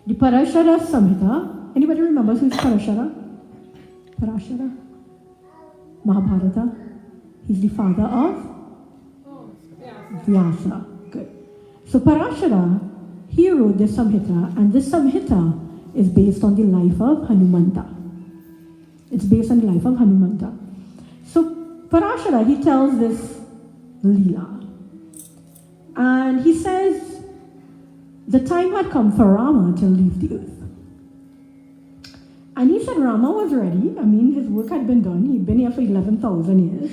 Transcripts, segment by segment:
The Parashara Samhita. Anybody remembers who's Parashara? Parashara? Mahabharata. He's the father of Vyasa. Good. So Parashara, he wrote this Samhita, and this Samhita is based on the life of Hanumanta. It's based on the life of Hanumanta. So Parashara, he tells this Lila. And he says the time had come for Rama to leave the earth. And he said Rama was ready. I mean, his work had been done. He'd been here for 11,000 years,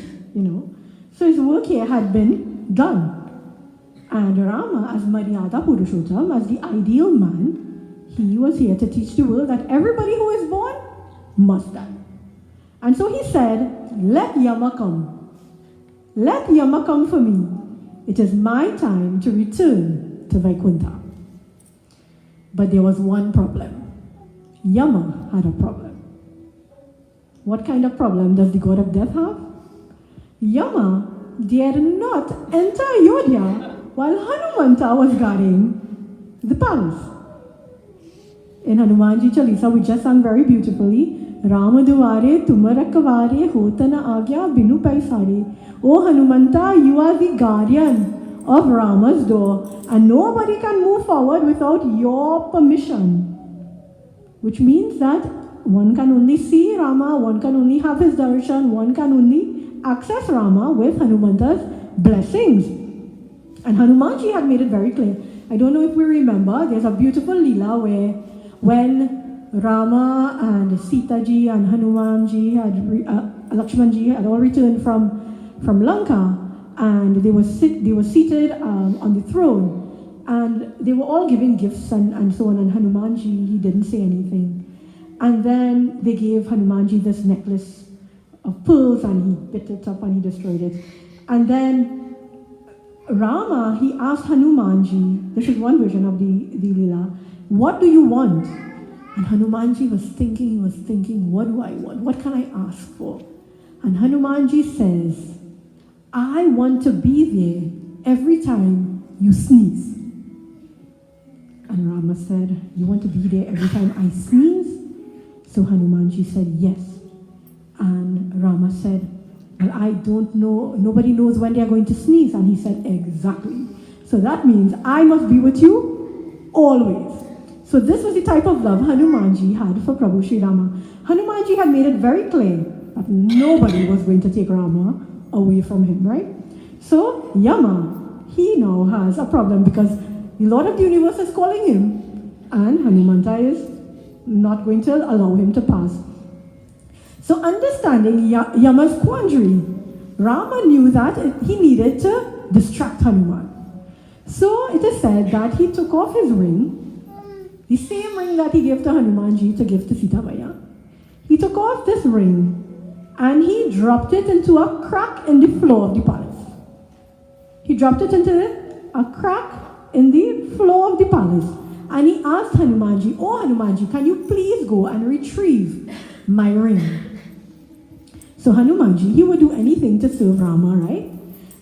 So his work here had been done. And Rama, as Maryada Purushottam, as the ideal man, he was here to teach the world that everybody who is born must die. And so he said, let Yama come. Let Yama come for me. It is my time to return to Vaikuntha. But there was one problem. Yama had a problem. What kind of problem does the god of death have? Yama dared not enter Ayodhya while Hanumanta was guarding the palace. In Hanumanji Chalisa, we just sang very beautifully, Rama duare tumarakavare hotana agya binu paisare. Oh Hanumanta, you are the guardian of Rama's door, and nobody can move forward without your permission. Which means that one can only see Rama, one can only have his darshan, one can only access Rama with Hanumanta's blessings. And Hanumanji had made it very clear. I don't know if we remember, there's a beautiful Lila where when Rama and Sitaji and Hanumanji Lakshmanji had all returned from Lanka, and they were seated on the throne. And they were all giving gifts and so on, and Hanumanji, he didn't say anything. And then they gave Hanumanji this necklace of pearls, and he bit it up and he destroyed it. And then Rama, he asked Hanumanji, this is one version of the Lila, what do you want? And Hanumanji was thinking, what do I want? What can I ask for? And Hanumanji says, I want to be there every time you sneeze. And Rama said, you want to be there every time I sneeze? So Hanumanji said, yes. And Rama said, well, I don't know, nobody knows when they are going to sneeze. And he said, exactly. So that means I must be with you always. So this was the type of love Hanumanji had for Prabhu Shree Rama. Hanumanji had made it very clear that nobody was going to take Rama away from him, right? So Yama, he now has a problem because the Lord of the Universe is calling him, and Hanumanta is not going to allow him to pass. So understanding Yama's quandary, Rama knew that he needed to distract Hanuman. So it is said that he took off his ring, the same ring that he gave to Hanumanji to give to Sita Maya. He took off this ring and he dropped it into a crack in the floor of the palace. He dropped it into a crack in the floor of the palace, and he asked Hanumanji, oh Hanumanji, can you please go and retrieve my ring? So Hanumanji, he would do anything to serve Rama, right?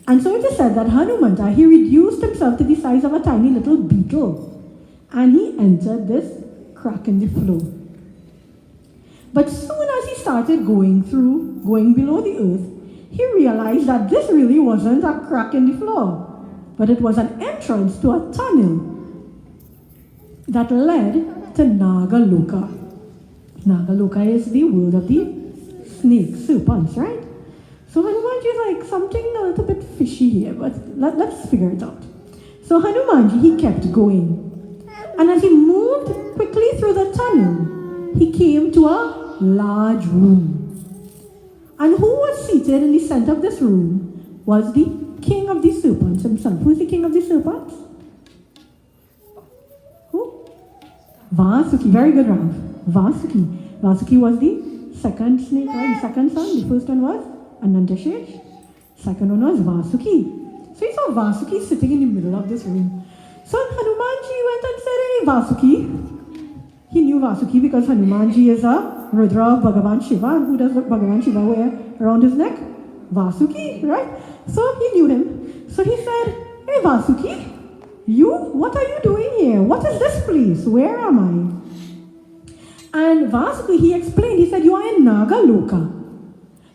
And so it is said that Hanumanta, he reduced himself to the size of a tiny little beetle, and he entered this crack in the floor. But soon as he started going below the earth, he realized that this really wasn't a crack in the floor, but it was an entrance to a tunnel that led to Nagaloka. Nagaloka is the world of the snakes, serpents, right? So Hanumanji is like, something a little bit fishy here, but let's figure it out. So Hanumanji, he kept going. And as he moved quickly through the tunnel, he came to a large room. And who was seated in the center of this room was the king of the serpents himself. Who's the king of the serpents? Who? Vasuki. Very good, Rav. Vasuki. Vasuki was the second snake, right? The second son. The first one was Anantashesh. Second one was Vasuki. So he saw Vasuki sitting in the middle of this room. So Hanumanji went and said, hey, Vasuki. He knew Vasuki because Hanumanji is a Rudra of Bhagavan Shiva. And who does Bhagavan Shiva wear around his neck? Vasuki, right? So he knew him. So he said, hey Vasuki, What are you doing here? What is this place? Where am I? And Vasuki, he explained, he said, you are in Nagaloka.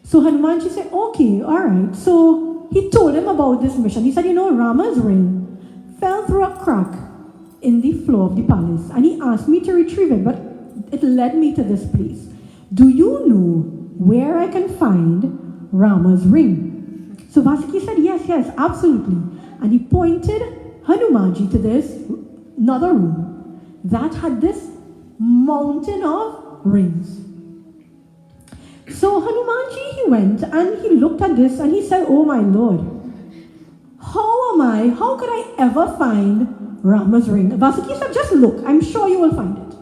So Hanumanji said, okay, all right. So he told him about this mission. He said, Rama's ring fell through a crack in the floor of the palace. And he asked me to retrieve it, but it led me to this place. Do you know where I can find Rama's ring? So Vasuki said, yes, absolutely. And he pointed Hanumanji to this another room that had this mountain of rings. So Hanumanji, he went and he looked at this and he said, oh my Lord, how could I ever find Rama's ring? Vasuki said, just look, I'm sure you will find it.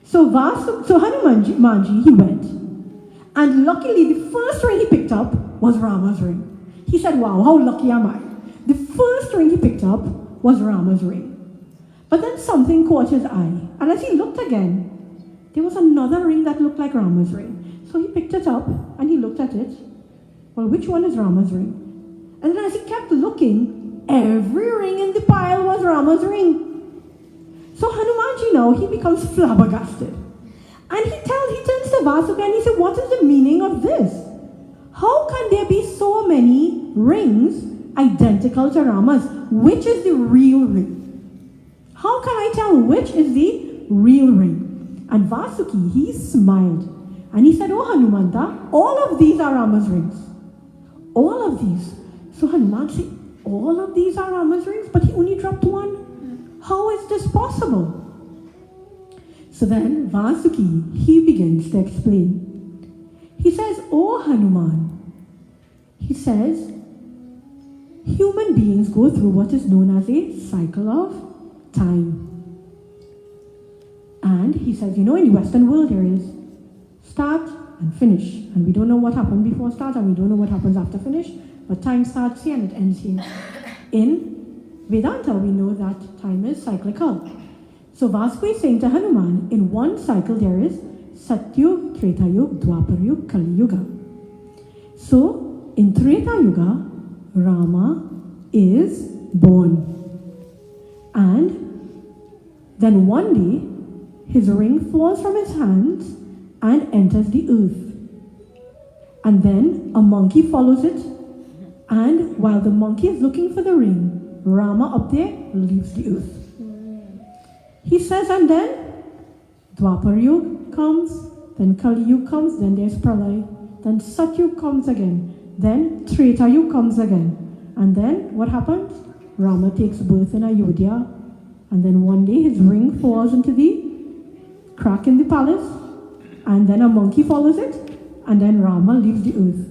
So Hanumanji, he went. And luckily, the first ring he picked up was Rama's ring. He said, wow, how lucky am I? The first ring he picked up was Rama's ring. But then something caught his eye. And as he looked again, there was another ring that looked like Rama's ring. So he picked it up and he looked at it. Well, which one is Rama's ring? And then as he kept looking, every ring in the pile was Rama's ring. So Hanumanji now, he becomes flabbergasted. And he turns to Vasuki and he said, what is the meaning of this? How can there be so many rings identical to Rama's? Which is the real ring? How can I tell which is the real ring? And Vasuki, he smiled. And he said, oh Hanumanta, all of these are Rama's rings. All of these. So Hanuman said, all of these are Rama's rings, but he only dropped one. How is this possible? So then Vasuki, he begins to explain. He says, oh Hanuman, he says, human beings go through what is known as a cycle of time. And he says, in the Western world there is start and finish. And we don't know what happened before start and we don't know what happens after finish. But time starts here and it ends here. In Vedanta, we know that time is cyclical. So Vasuki is saying to Hanuman, in one cycle there is Satyug, Treta Yuga, Dwapar Yuga, Kali Yuga. So in Treta Yuga, Rama is born. And then one day, his ring falls from his hands and enters the earth. And then a monkey follows it. And while the monkey is looking for the ring, Rama up there leaves the earth. He says, and then Dwapar Yuga comes, then Kali Yuga comes, then there's Pralay, then Satyug comes again, then Treta Yuga comes again. And then what happens? Rama takes birth in Ayodhya, and then one day his ring falls into the crack in the palace, and then a monkey follows it, and then Rama leaves the earth.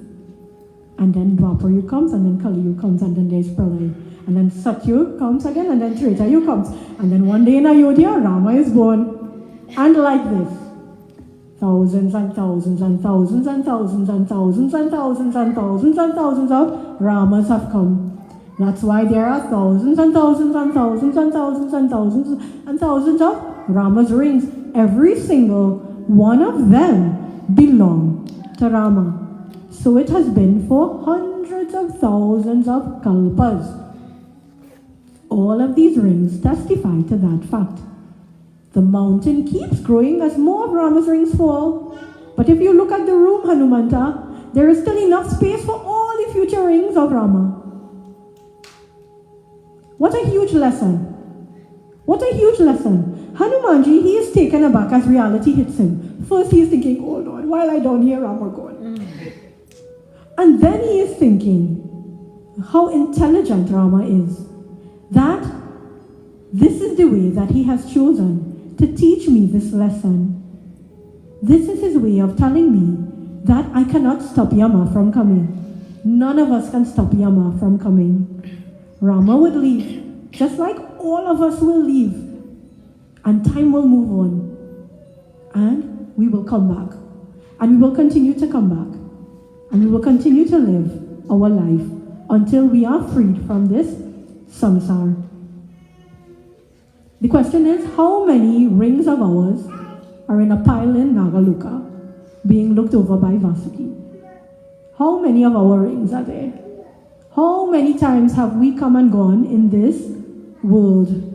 And then Dwapar Yuga comes, and then Kali Yuga comes, and then there's Pralay. And then Satyug comes again, and then Treta Yuga comes. And then one day in Ayodhya, Rama is born. And like this, thousands and thousands and thousands and thousands and thousands and thousands and thousands and thousands of Ramas have come. That's why there are thousands and thousands and thousands and thousands and thousands and thousands of Rama's rings. Every single one of them belong to Rama. So it has been for hundreds of thousands of kalpas. All of these rings testify to that fact. The mountain keeps growing as more of Rama's rings fall. But if you look at the room, Hanumanta, there is still enough space for all the future rings of Rama. What a huge lesson. What a huge lesson. Hanumanji, he is taken aback as reality hits him. First he is thinking, oh Lord, why lie down here, Rama gone? And then he is thinking how intelligent Rama is. That this is the way that he has chosen to teach me this lesson. This is his way of telling me that I cannot stop Yama from coming. None of us can stop Yama from coming. Rama would leave, just like all of us will leave. And time will move on. And we will come back. And we will continue to come back. And we will continue to live our life until we are freed from this samsara. The question is, how many rings of ours are in a pile in Nagaloka, being looked over by Vasuki? How many of our rings are there? How many times have we come and gone in this world